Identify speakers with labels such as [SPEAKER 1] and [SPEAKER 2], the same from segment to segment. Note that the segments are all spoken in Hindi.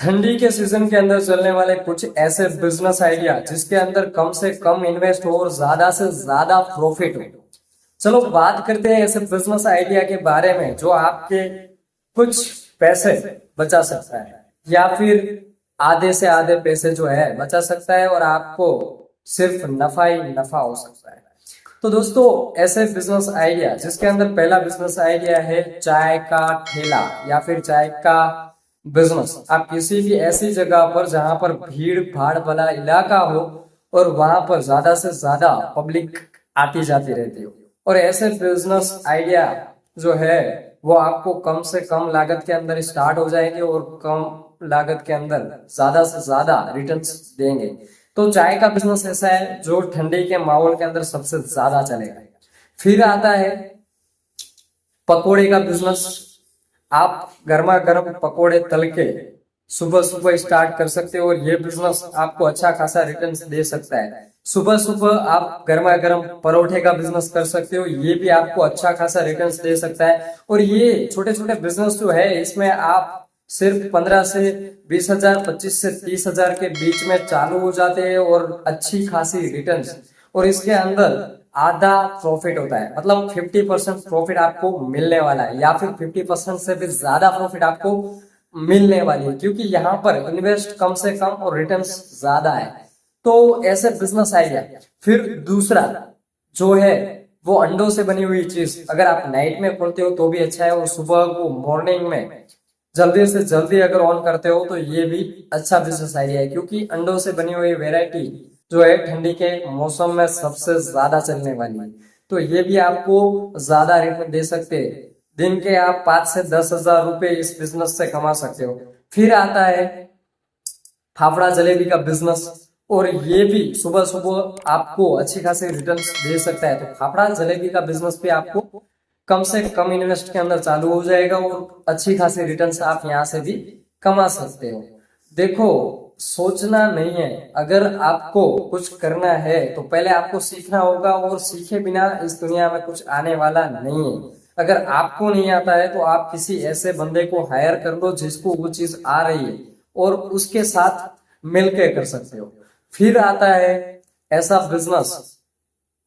[SPEAKER 1] ठंडी के सीजन के अंदर चलने वाले कुछ ऐसे बिजनेस आइडिया जिसके अंदर कम से कम इन्वेस्ट हो और ज्यादा से ज्यादा प्रॉफिट हो। चलो बात करते हैं ऐसे बिजनेस आइडिया के बारे में जो आपके कुछ पैसे बचा सकता है या फिर आधे से आधे पैसे जो है बचा सकता है और आपको सिर्फ नफा ही नफा हो सकता है। तो दोस्तों ऐसे बिजनेस आइडिया जिसके अंदर पहला बिजनेस आइडिया है चाय का ठेला या फिर चाय का बिजनेस। आप किसी भी ऐसी जगह पर जहां पर भीड़ भाड़ वाला इलाका हो और वहां पर ज्यादा से ज्यादा पब्लिक आती जाती रहती हो और ऐसे बिजनेस आइडिया जो है वो आपको कम से कम लागत के अंदर स्टार्ट हो जाएंगे और कम लागत के अंदर ज्यादा से ज्यादा रिटर्न्स देंगे। तो चाय का बिजनेस ऐसा है जो ठंडी के माहौल के अंदर सबसे ज्यादा चलेगा। फिर आता है पकोड़े का बिजनेस। आप गर्मा गर्म पकोड़े तल के सुबह सुबह स्टार्ट कर सकते हो और ये बिजनेस आपको अच्छा खासा रिटर्न दे सकता है। सुबह सुबह आप गर्मा गर्म परोठे का बिजनेस कर सकते हो, ये भी आपको अच्छा खासा रिटर्न दे सकता है। और ये छोटे छोटे बिजनेस जो है इसमें आप सिर्फ 15 से 20,000, 25 से 30,000 के बीच में चालू हो जाते हैं और अच्छी खासी रिटर्न्स और इसके अंदर आधा प्रॉफिट होता है, मतलब 50% प्रॉफिट आपको मिलने वाला है या फिर 50% से भी ज्यादा प्रॉफिट आपको मिलने वाली है क्योंकि यहाँ पर इन्वेस्ट कम से कम और रिटर्न्स ज्यादा है। तो ऐसे बिजनेस आइडिया। फिर दूसरा जो है वो अंडों से बनी हुई चीज, अगर आप नाइट में खोलते हो तो भी अच्छा है और सुबह को मॉर्निंग में जल्दी से जल्दी अगर ऑन करते हो तो ये भी अच्छा बिजनेस आइडिया है क्योंकि अंडों से बनी हुई वेराइटी जो है ठंडी के मौसम में सबसे ज्यादा चलने वाली है। तो ये भी आपको ज्यादा रिटर्न दे सकते हैं। दिन के आप 5 से 10,000 रुपए इस बिजनेस से कमा सकते हो। फिर आता है फाफड़ा जलेबी का बिजनेस और ये भी सुबह सुबह आपको अच्छी खासी रिटर्न दे सकता है। तो फाफड़ा जलेबी का बिजनेस भी आपको कम से कम इन्वेस्ट के अंदर चालू हो जाएगा और अच्छी खासी रिटर्न्स आप यहाँ से भी कमा सकते हो। देखो सोचना नहीं है, अगर आपको कुछ करना है तो पहले आपको सीखना होगा और सीखे बिना इस दुनिया में कुछ आने वाला नहीं है। अगर आपको नहीं आता है तो आप किसी ऐसे बंदे को हायर कर लो जिसको वो चीज आ रही है और उसके साथ मिलकर कर सकते हो। फिर आता है ऐसा बिजनेस,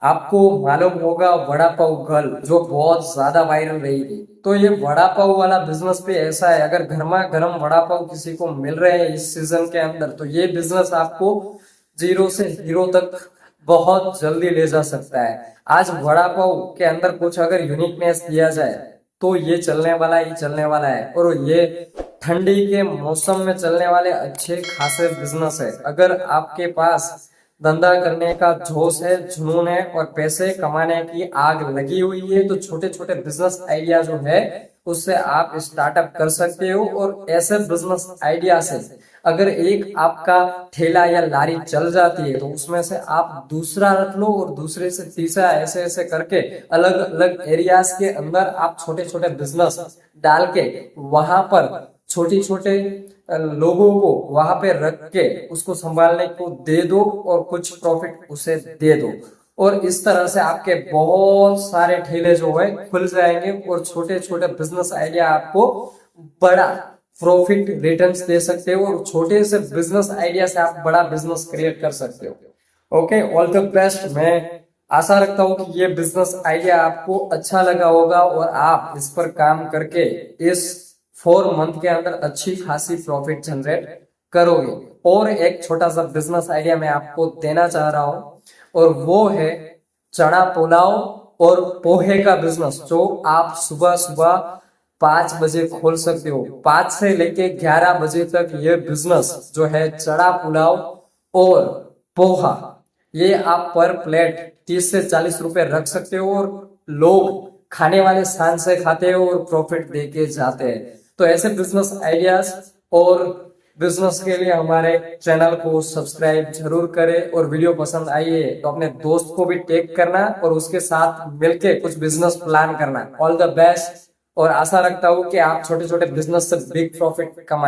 [SPEAKER 1] आपको मालूम होगा वड़ा पाव गर्ल जो बहुत ज्यादा वायरल रही थी। तो ये वड़ा पाव वाला बिजनेस भी ऐसा है, अगर गर्मा गर्म वड़ा पाव किसी को मिल रहे हैं इस सीजन के अंदर तो ये बिजनेस आपको जीरो से हीरो तक बहुत जल्दी ले जा सकता है। आज वड़ा पाव के अंदर कुछ अगर यूनिकनेस दिया जाए तो ये चलने वाला ही चलने वाला है और ये ठंडी के मौसम में चलने वाले अच्छे खासे बिजनेस है। अगर आपके पास धंधा करने का जोश है, जुनून है और पैसे कमाने की आग लगी हुई है तो छोटे छोटे बिजनेस आइडिया जो है उससे आप स्टार्टअप कर सकते हो। और ऐसे बिजनेस आइडिया से अगर एक आपका ठेला या लारी चल जाती है तो उसमें से आप दूसरा रख लो और दूसरे से तीसरा, ऐसे ऐसे करके अलग अलग एरियाज के अंदर आप छोटे छोटे बिजनेस डाल के वहां पर छोटी छोटे लोगों को वहां पे रख के उसको संभालने को दे दो और कुछ प्रॉफिट उसे दे दो और इस तरह से आपके बहुत सारे ठेले जो है खुल जाएंगे और छोटे छोटे बिजनेस आइडिया आपको बड़ा प्रॉफिट रिटर्न्स दे सकते हो और छोटे से बिजनेस आइडिया से आप बड़ा बिजनेस क्रिएट कर सकते हो। Okay, all the best. मैं आशा रखता हूँ कि ये बिजनेस आइडिया आपको अच्छा लगा होगा और आप इस पर काम करके इस 4 मंथ के अंदर अच्छी खासी प्रॉफिट जनरेट करोगे। और एक छोटा सा बिजनेस आइडिया मैं आपको देना चाह रहा हूं और वो है चना पुलाव और पोहे का बिजनेस जो आप सुबह सुबह 5 बजे खोल सकते हो। 5 से लेके 11 बजे तक ये बिजनेस जो है चना पुलाव और पोहा, ये आप पर प्लेट 30 से 40 रुपए रख सकते हो और लोग खाने वाले स्थान से खाते हो और प्रॉफिट दे के जाते हैं। तो ऐसे बिजनेस आइडियाज और बिजनेस के लिए हमारे चैनल को सब्सक्राइब जरूर करें और वीडियो पसंद आई है तो अपने दोस्त को भी टैग करना और उसके साथ मिलके कुछ बिजनेस प्लान करना। ऑल द बेस्ट और आशा रखता हूँ कि आप छोटे छोटे बिजनेस से बिग प्रॉफिट कमाएं।